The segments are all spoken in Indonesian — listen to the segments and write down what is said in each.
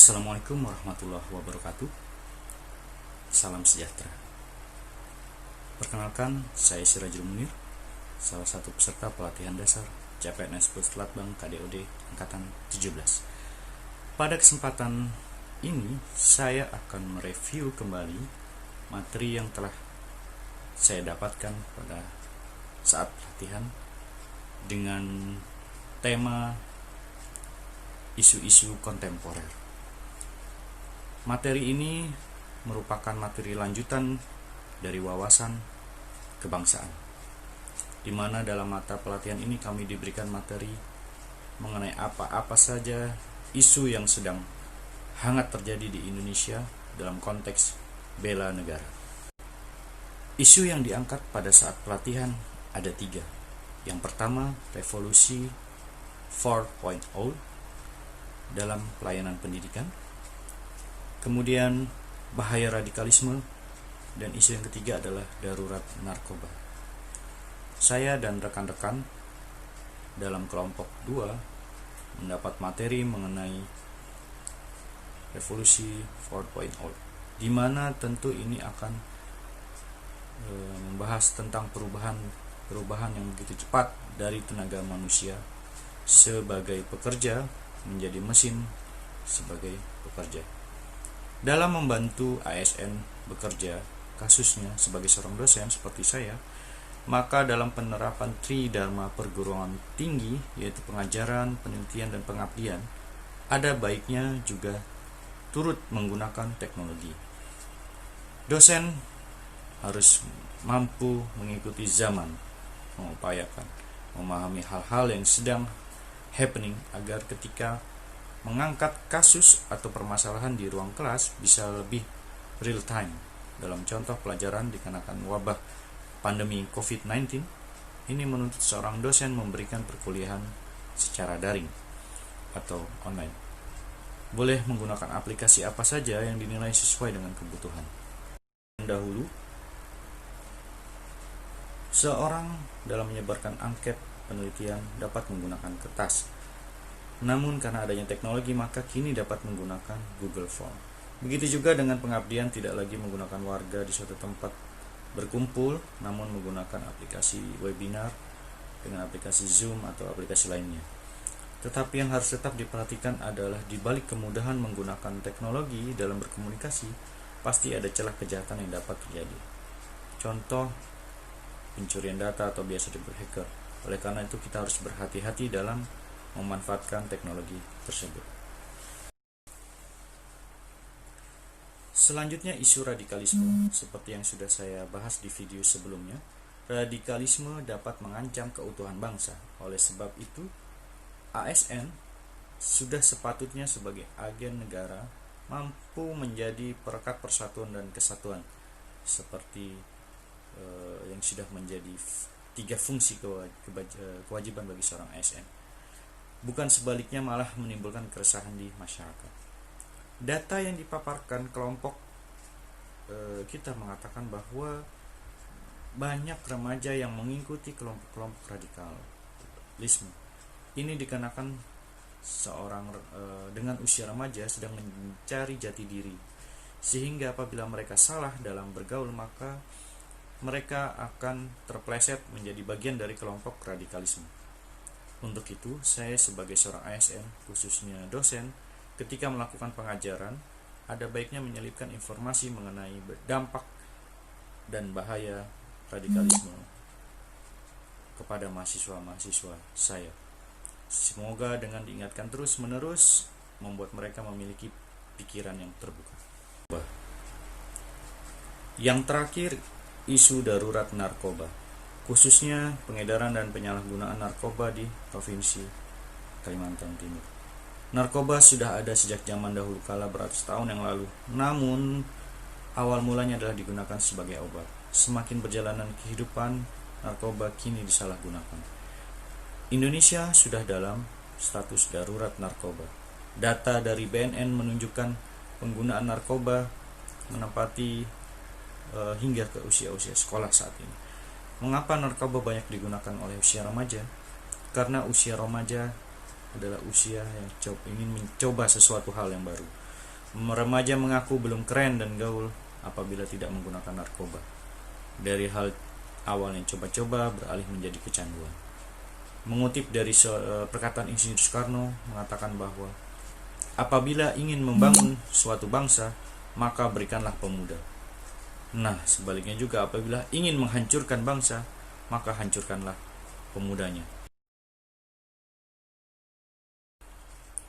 Assalamualaikum warahmatullahi wabarakatuh. Salam sejahtera. Perkenalkan, saya Sirajul Munir, salah satu peserta pelatihan dasar CPNS Puslapbang KDOD Angkatan 17. Pada kesempatan ini, saya akan mereview kembali materi yang telah saya dapatkan pada saat pelatihan dengan tema isu-isu kontemporer. Materi ini merupakan materi lanjutan dari wawasan kebangsaan, di mana dalam mata pelatihan ini kami diberikan materi mengenai apa-apa saja isu yang sedang hangat terjadi di Indonesia dalam konteks bela negara. Isu yang diangkat pada saat pelatihan ada 3. Yang pertama, revolusi 4.0 dalam pelayanan pendidikan. Kemudian bahaya radikalisme, dan isu yang ketiga adalah darurat narkoba. Saya dan rekan-rekan dalam kelompok 2 mendapat materi mengenai revolusi 4.0, di mana tentu ini akan membahas tentang perubahan yang begitu cepat dari tenaga manusia sebagai pekerja menjadi mesin sebagai pekerja. Dalam membantu ASN bekerja, kasusnya sebagai seorang dosen seperti saya, maka dalam penerapan Tridharma perguruan tinggi, yaitu pengajaran, penelitian, dan pengabdian, ada baiknya juga turut menggunakan teknologi. Dosen harus mampu mengikuti zaman, mengupayakan memahami hal-hal yang sedang happening agar ketika mengangkat kasus atau permasalahan di ruang kelas bisa lebih real time. Dalam contoh pelajaran dikarenakan wabah pandemi COVID-19, ini menuntut seorang dosen memberikan perkuliahan secara daring atau online. Boleh menggunakan aplikasi apa saja yang dinilai sesuai dengan kebutuhan. Dahulu, seorang dalam menyebarkan angket penelitian dapat menggunakan kertas. Namun karena adanya teknologi, maka kini dapat menggunakan Google Form. Begitu juga dengan pengabdian, tidak lagi menggunakan warga di suatu tempat berkumpul, namun menggunakan aplikasi webinar dengan aplikasi Zoom atau aplikasi lainnya. Tetapi yang harus tetap diperhatikan adalah di balik kemudahan menggunakan teknologi dalam berkomunikasi, pasti ada celah kejahatan yang dapat terjadi. Contoh, pencurian data atau biasa disebut hacker. Oleh karena itu kita harus berhati-hati dalam memanfaatkan teknologi tersebut. Selanjutnya, isu radikalisme. Seperti yang sudah saya bahas di video sebelumnya, radikalisme dapat mengancam keutuhan bangsa. Oleh sebab itu, ASN sudah sepatutnya sebagai agen negara mampu menjadi perekat persatuan dan kesatuan, seperti yang sudah menjadi 3 fungsi kewajiban bagi seorang ASN. Bukan sebaliknya malah menimbulkan keresahan di masyarakat. Data yang dipaparkan kelompok kita mengatakan bahwa banyak remaja yang mengikuti kelompok-kelompok radikalisme. Ini dikarenakan seorang dengan usia remaja sedang mencari jati diri, sehingga apabila mereka salah dalam bergaul, maka mereka akan terpleset menjadi bagian dari kelompok radikalisme. Untuk itu, saya sebagai seorang ASN, khususnya dosen, ketika melakukan pengajaran, ada baiknya menyelipkan informasi mengenai dampak dan bahaya radikalisme kepada mahasiswa-mahasiswa saya. Semoga dengan diingatkan terus-menerus, membuat mereka memiliki pikiran yang terbuka. Yang terakhir, isu darurat narkoba, khususnya pengedaran dan penyalahgunaan narkoba di Provinsi Kalimantan Timur. Narkoba sudah ada sejak zaman dahulu kala beratus tahun yang lalu, namun awal mulanya adalah digunakan sebagai obat. Semakin berjalanan kehidupan, narkoba kini disalahgunakan. Indonesia sudah dalam status darurat narkoba. Data dari BNN menunjukkan penggunaan narkoba menempati hingga ke usia-usia sekolah saat ini. Mengapa narkoba banyak digunakan oleh usia remaja? Karena usia remaja adalah usia yang ingin mencoba sesuatu hal yang baru. Remaja mengaku belum keren dan gaul apabila tidak menggunakan narkoba. Dari hal awalnya coba-coba beralih menjadi kecanduan. Mengutip dari perkataan Insinyur Soekarno mengatakan bahwa apabila ingin membangun suatu bangsa, maka berikanlah pemuda. Nah, sebaliknya juga apabila ingin menghancurkan bangsa, maka hancurkanlah pemudanya.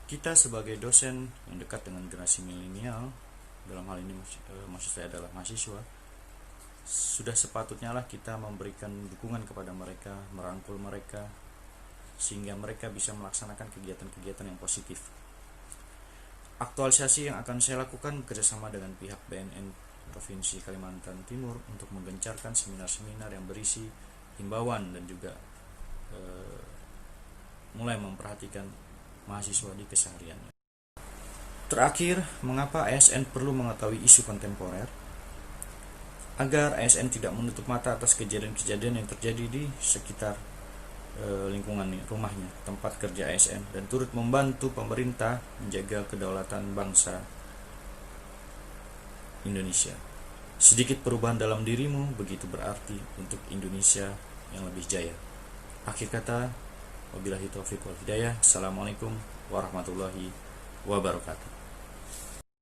Kita sebagai dosen yang dekat dengan generasi milenial, dalam hal ini maksud saya adalah mahasiswa, sudah sepatutnya lah kita memberikan dukungan kepada mereka, merangkul mereka, sehingga mereka bisa melaksanakan kegiatan-kegiatan yang positif. Aktualisasi yang akan saya lakukan bekerjasama dengan pihak BNN Provinsi Kalimantan Timur untuk menggencarkan seminar-seminar yang berisi himbauan dan juga mulai memperhatikan mahasiswa di kesehariannya. Terakhir, mengapa ASN perlu mengetahui isu kontemporer? Agar ASN tidak menutup mata atas kejadian-kejadian yang terjadi di sekitar lingkungan rumahnya, tempat kerja ASN, dan turut membantu pemerintah menjaga kedaulatan bangsa Indonesia. Sedikit perubahan dalam dirimu begitu berarti untuk Indonesia yang lebih jaya. Akhir kata, wabillahi taufiq wal hidayah. Assalamualaikum warahmatullahi wabarakatuh.